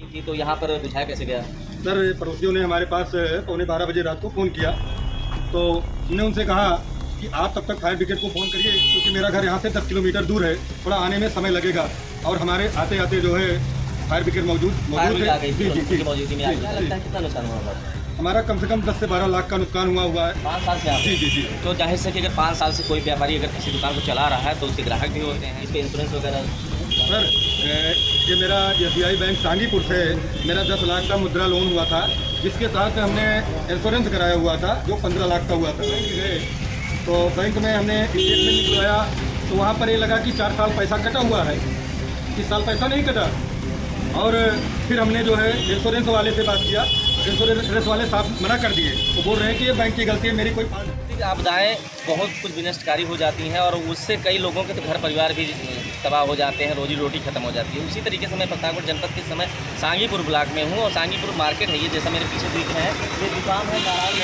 थी तो यहाँ पर बुझाया कैसे गया? सर, पड़ोसियों ने हमारे पास पौने 12 बजे रात को फ़ोन किया, तो हमने उनसे कहा कि आप तब तक फायर ब्रिगेड को फ़ोन करिए, क्योंकि मेरा घर यहाँ से 10 किलोमीटर दूर है, थोड़ा आने में समय लगेगा। और हमारे आते आते जो है फायर ब्रिगेड मौजूद फायर थे। आ गई थी, जी, उनकी मौजूदगी में आ गई। क्या जी, लगता है कितना नुकसान हुआ होगा? हमारा कम से कम 10 से 12 लाख का नुकसान हुआ है। 5 साल से आप जी जी जी तो जाहिर से कि अगर 5 साल से कोई व्यापारी अगर किसी दुकान को चला रहा है तो उसके ग्राहक भी होते हैं, इस पे इंश्योरेंस वगैरह? सर, ये मेरा SBI बैंक सांगीपुर से मेरा 10 लाख का मुद्रा लोन हुआ था, जिसके साथ हमने इंश्योरेंस कराया हुआ था, जो 15 लाख का हुआ था। बैंक गए तो बैंक में हमने स्टेटमेंट निकलवाया, तो वहाँ पर ये लगा कि 4 साल पैसा कटा हुआ है, इस साल पैसा नहीं कटा। और फिर हमने जो है इंश्योरेंस वाले से बात किया, इंश्योरेंस वाले साफ मना कर दिए, वो बोल रहे हैं कि ये बैंक की गलती है, मेरी कोई फाल्ट नहीं। आपदाएं बहुत कुछ विनष्टकारी हो जाती हैं और उससे कई लोगों के तो घर परिवार भी तबाह हो जाते हैं, रोजी रोटी खत्म हो जाती है। उसी तरीके से मैं प्रतापगढ़ जनपद के समय सांगीपुर ब्लॉक में हूँ और सांगीपुर मार्केट है, ये जैसा मेरे पीछे दिख रहा है, ये दुकान है नारायण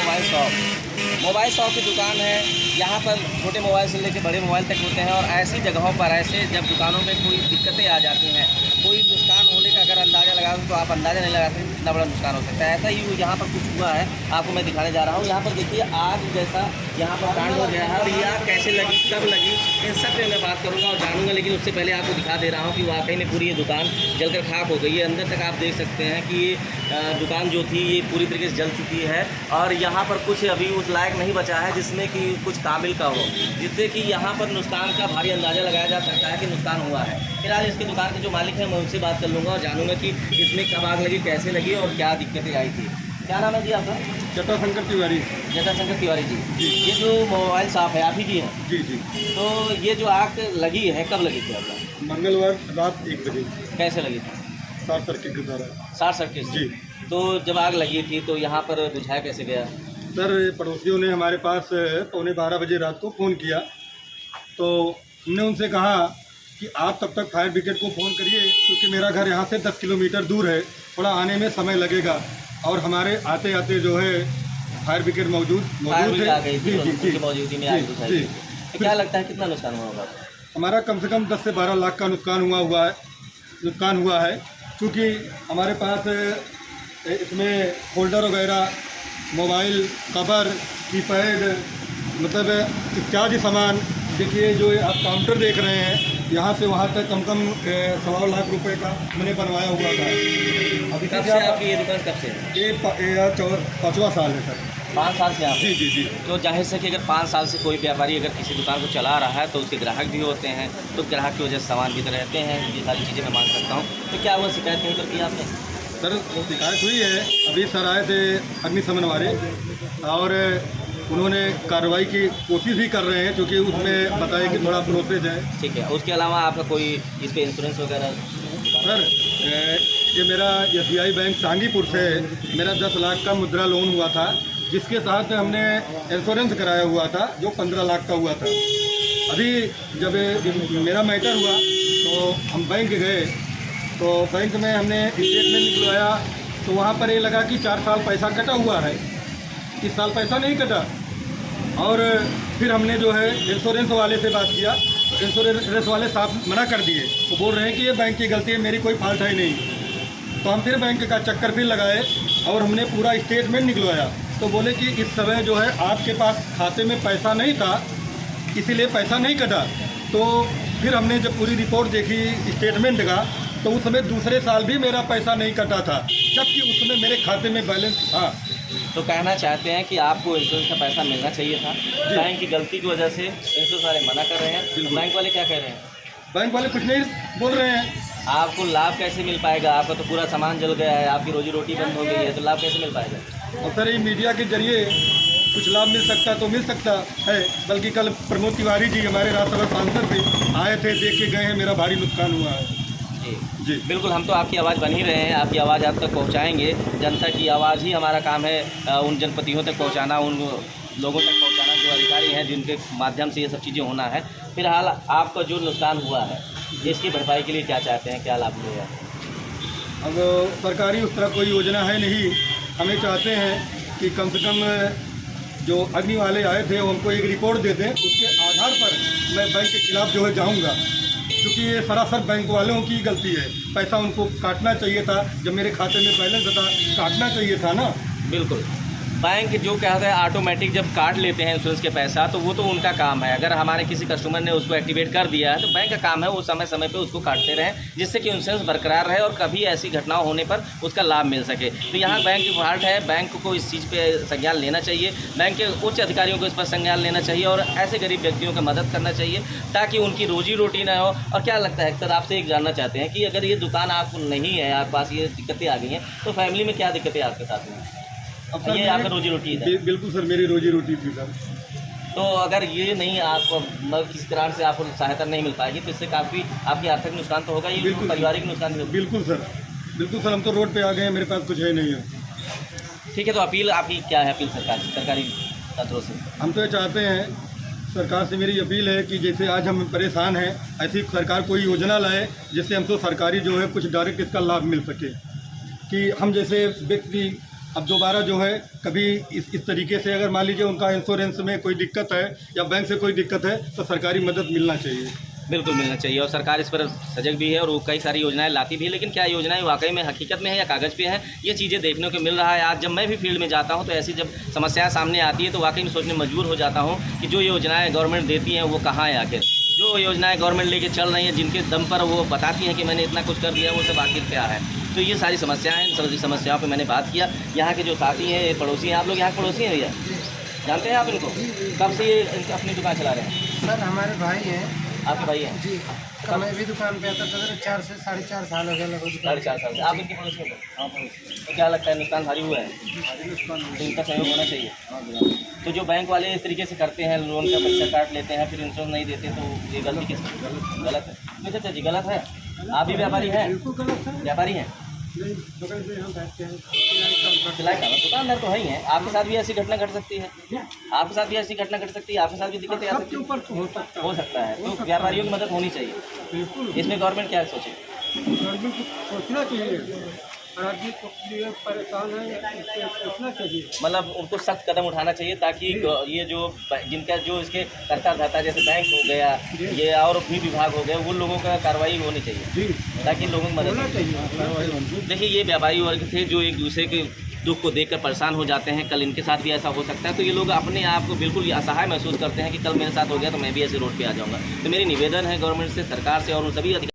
मोबाइल शॉप की दुकान है। यहाँ पर छोटे मोबाइल से लेकर बड़े मोबाइल तक होते हैं और ऐसी जगहों पर ऐसे जब दुकानों में कोई दिक्कतें आ जाती हैं, कोई नुकसान होने का अगर अंदाज़ा लगा तो आप अंदाज़ा नहीं लगा सकते कितना बड़ा नुकसान हो सकता है। ऐसा ही यहाँ पर कुछ हुआ है, आपको मैं दिखाने जा रहा हूँ। यहाँ पर देखिए आग जैसा यहाँ पर कांड हो गया है और ये आग कैसे लगी, कब लगी, इन सब पे मैं बात करूँगा और जानूँगा। लेकिन उससे पहले आपको दिखा दे रहा हूँ कि वाकई में पूरी ये दुकान जलकर खाक हो गई है। अंदर तक आप देख सकते हैं कि दुकान जो थी ये पूरी तरीके से जल चुकी है और यहाँ पर कुछ अभी उस लायक नहीं बचा है जिसमें कि कुछ काबिल का हो, जिससे कि यहाँ पर नुकसान का भारी अंदाज़ा लगाया जा सकता है कि नुकसान हुआ है। फिलहाल इसके दुकान के जो मालिक हैं मैं उनसे बात कर लूँगा और जानूँगा कि इसमें कब आग लगी, कैसे लगी और क्या दिक्कतें आई थी। क्या नाम है जी आपका? जटाशंकर तिवारी। जटाशंकर तिवारी जी। ये जो मोबाइल शॉप है आप ही की है? जी जी। तो ये जो आग लगी है कब लगी थी आपका? मंगलवार रात 1 बजे कैसे लगी थी? शॉर्ट सर्किट के द्वारा। शॉर्ट सर्किट से? जी। तो जब आग लगी थी तो यहाँ पर बुझाया कैसे गया? सर, पड़ोसियों ने हमारे पास पौने 12 बजे रात को फ़ोन किया, तो हमने उनसे कहा कि आप तब तक फायर ब्रिगेड को फ़ोन करिए, क्योंकि मेरा घर यहाँ से 10 किलोमीटर दूर है, थोड़ा आने में समय लगेगा। और हमारे आते आते जो है फायर ब्रिगेड मौजूद थे। आ गई थी, जी जी उनकी जी मौजूदगी में आग जी बुझाई जी। गई। तो क्या लगता है कितना नुकसान हुआ होगा? हमारा कम से कम 10 से 12 लाख का नुकसान हुआ है, क्योंकि हमारे पास इसमें फोल्डर वगैरह, मोबाइल कवर, कीपैड, मतलब इत्यादि सामान। देखिए जो आप काउंटर देख रहे हैं, यहाँ से वहाँ तक कम 1.25 लाख रुपए का मैंने बनवाया हुआ था। अभी कब से आपकी ये दुकान कब से है? ये 5वां साल है सर। 5 साल से आप? जी जी जी। तो जाहिर से कि अगर 5 साल से कोई व्यापारी अगर किसी दुकान को चला रहा है तो उसके ग्राहक भी होते हैं, तो ग्राहक की वजह से सामान भी तो रहते हैं, ये सारी चीज़ें मैं मान सकता हूँ। तो क्या वो शिकायत कहीं पर की आपने? सर, शिकायत हुई है, अभी सर आए थे अग्निशमन वाले और उन्होंने कार्रवाई की कोशिश भी कर रहे हैं, क्योंकि उसमें बताया कि थोड़ा प्रोसेस है। ठीक है, उसके अलावा आपका कोई इस पर इंश्योरेंस वगैरह? सर, ये मेरा SBI बैंक सांगीपुर से मेरा 10 लाख का मुद्रा लोन हुआ था, जिसके साथ हमने इंश्योरेंस कराया हुआ था, जो 15 लाख का हुआ था। अभी जब मेरा मैटर हुआ तो हम बैंक गए, तो बैंक में हमने स्टेटमेंट निकलवाया, तो वहाँ पर ये लगा कि 4 साल पैसा कटा हुआ है, इस साल पैसा नहीं कटा। और फिर हमने जो है इंश्योरेंस वाले से बात किया, इंश्योरेंस वाले साफ मना कर दिए, वो बोल रहे हैं कि ये बैंक की गलती है, मेरी कोई फाल्ट है नहीं। तो हम फिर बैंक का चक्कर फिर लगाए और हमने पूरा स्टेटमेंट निकलवाया, तो बोले कि इस समय जो है आपके पास खाते में पैसा नहीं था, इसीलिए पैसा नहीं कटा। तो फिर हमने जब पूरी रिपोर्ट देखी स्टेटमेंट का, तो उस समय दूसरे साल भी मेरा पैसा नहीं कटा था, जबकि उस समय मेरे खाते में बैलेंस था। तो कहना चाहते हैं कि आपको इंश्योरेंस का पैसा मिलना चाहिए था, बैंक की गलती की वजह से इंश्योरेंस वाले मना कर रहे हैं। बैंक वाले क्या कह रहे हैं? बैंक वाले कुछ नहीं बोल रहे हैं। आपको लाभ कैसे मिल पाएगा? आपका तो पूरा सामान जल गया है, आपकी रोजी रोटी बंद हो गई है, तो लाभ कैसे मिल पाएगा? और सर, ये मीडिया के जरिए कुछ लाभ मिल सकता तो मिल सकता है, बल्कि कल प्रमोद तिवारी जी हमारे राज्यसभा सांसद थे, आए थे, देख के गए हैं, मेरा भारी नुकसान हुआ है। जी बिल्कुल, हम तो आपकी आवाज़ बन ही रहे हैं, आपकी आवाज़ आप तक पहुंचाएंगे। जनता की आवाज़ ही हमारा काम है, उन जनप्रतिनिधियों तक पहुंचाना, उन लोगों तक पहुंचाना जो अधिकारी हैं, जिनके माध्यम से ये सब चीज़ें होना है। फिलहाल आपका जो नुकसान हुआ है, इसकी भरपाई के लिए क्या चाहते हैं, क्या लाभ मिलेगा? अब सरकारी उस तरह कोई योजना है नहीं, हमें चाहते हैं कि कम से कम जो अग्नि वाले आए थे वो हमको एक रिपोर्ट दे दें, उसके आधार पर मैं बैंक के खिलाफ जो है जाऊँगा, क्योंकि ये सरासर बैंक वालों की गलती है। पैसा उनको काटना चाहिए था, जब मेरे खाते में बैलेंस था काटना चाहिए था ना। बिल्कुल, बैंक जो कहता है ऑटोमेटिक जब काट लेते हैं इंश्योरेंस के पैसा, तो वो तो उनका काम है। अगर हमारे किसी कस्टमर ने उसको एक्टिवेट कर दिया है तो बैंक का काम है वो समय समय पे उसको काटते रहें, जिससे कि इंश्योरेंस बरकरार रहे और कभी ऐसी घटना होने पर उसका लाभ मिल सके। तो यहाँ बैंक की फॉल्ट है, बैंक को इस चीज़ पे संज्ञान लेना चाहिए, बैंक के उच्च अधिकारियों को इस पर संज्ञान लेना चाहिए और ऐसे गरीब व्यक्तियों की मदद करना चाहिए ताकि उनकी रोजी रोटी ना हो। और क्या लगता है सर, आपसे एक जानना चाहते हैं कि अगर ये दुकान आप नहीं है, आपके पास ये दिक्कतें आ गई हैं, तो फैमिली में क्या दिक्कतें आपके साथ में? अब सर ये आपका रोजी रोटी है। बिल्कुल सर, मेरी रोजी रोटी थी सर। तो अगर ये नहीं आपको मतलब किसी कारण से आपको सहायता नहीं मिल पाएगी तो इससे काफ़ी आपकी आर्थिक नुकसान तो होगा, ये बिल्कुल पारिवारिक नुकसान भी होगा। बिल्कुल सर, हम तो रोड पे आ गए हैं, मेरे पास कुछ है नहीं है। ठीक है, तो अपील आपकी क्या है? अपील सरकारी तंत्रों से हम तो ये चाहते हैं, सरकार से मेरी अपील है कि जैसे आज हम परेशान हैं, ऐसी सरकार कोई योजना लाए जिससे हमको सरकारी जो है कुछ डायरेक्ट इसका लाभ मिल सके, कि हम जैसे व्यक्ति अब दोबारा जो है कभी इस तरीके से अगर मान लीजिए उनका इंश्योरेंस में कोई दिक्कत है या बैंक से कोई दिक्कत है तो सरकारी मदद मिलना चाहिए। बिल्कुल मिलना चाहिए और सरकार इस पर सजग भी है और वो कई सारी योजनाएं लाती भी है, लेकिन क्या योजनाएं वाकई में हकीकत में है या कागज़ पे है, ये चीज़ें देखने को मिल रहा है। आज जब मैं भी फील्ड में जाता हूँ तो ऐसी जब समस्याएं सामने आती है तो वाकई में सोचने मजबूर हो जाता हूँ कि जो योजनाएं गवर्नमेंट देती हैं वो कहाँ है आखिर, जो योजनाएं गवर्नमेंट लेके चल रही हैं, जिनके दम पर वो बताती हैं कि मैंने इतना कुछ कर दिया, वो सब आखिर क्या है। तो ये सारी समस्याएं हैं, इन सारी समस्याओं पे मैंने बात किया। यहाँ के जो साथी हैं, पड़ोसी हैं, आप लोग यहाँ के पड़ोसी हैं भैया, जानते हैं आप इनको? कब से ये अपनी दुकान चला रहे हैं? सर हमारे भाई हैं। आपके भाई हैं? जी, तो मैं भी दुकान पे आता था, 4 से 4.5 साल हो गया लगभग दुकान। 4.5 साल से आप इनके पड़ोसी हैं? हाँ पड़ोसी। तो क्या लगता है नुकसान भारी हुआ है? तो इनका सहयोग होना चाहिए। तो जो बैंक वाले इस तरीके से करते हैं, लोन का पैसा काट लेते हैं, फिर इंश्योरेंस नहीं देते, तो ये गलती किसकी? गलत है। क्यों चाचा जी गलत है? आप भी व्यापारी हैं? व्यापारी हैं? सिलाई का दुकानदार तो है ही है। आपके साथ भी ऐसी घटना घट सकती है, आपके साथ भी ऐसी घटना घट सकती है, आपके साथ भी दिक्कतें आ सकती है। हो सकता है, तो व्यापारियों की मदद होनी चाहिए। इसमें गवर्नमेंट क्या सोचे? गवर्नमेंट को सोचना चाहिए, और आदमी को परेशान है, सोचना चाहिए। मतलब उनको सख्त कदम उठाना चाहिए ताकि ये जो जिनका जो इसके कर्ता धर्ता जैसे बैंक हो गया, ये और भी विभाग हो गए, उन लोगों का कार्रवाई होनी चाहिए ताकि लोगों की मदद चाहिए। देखिए, ये व्यापारी वर्ग थे जो एक दूसरे के दुख को देखकर परेशान हो जाते हैं। कल इनके साथ भी ऐसा हो सकता है, तो ये लोग अपने आप को बिल्कुल असहाय महसूस करते हैं कि कल मेरे साथ हो गया तो मैं भी ऐसे रोड पे आ जाऊँगा। तो मेरी निवेदन है गवर्नमेंट से, सरकार से और उन सभी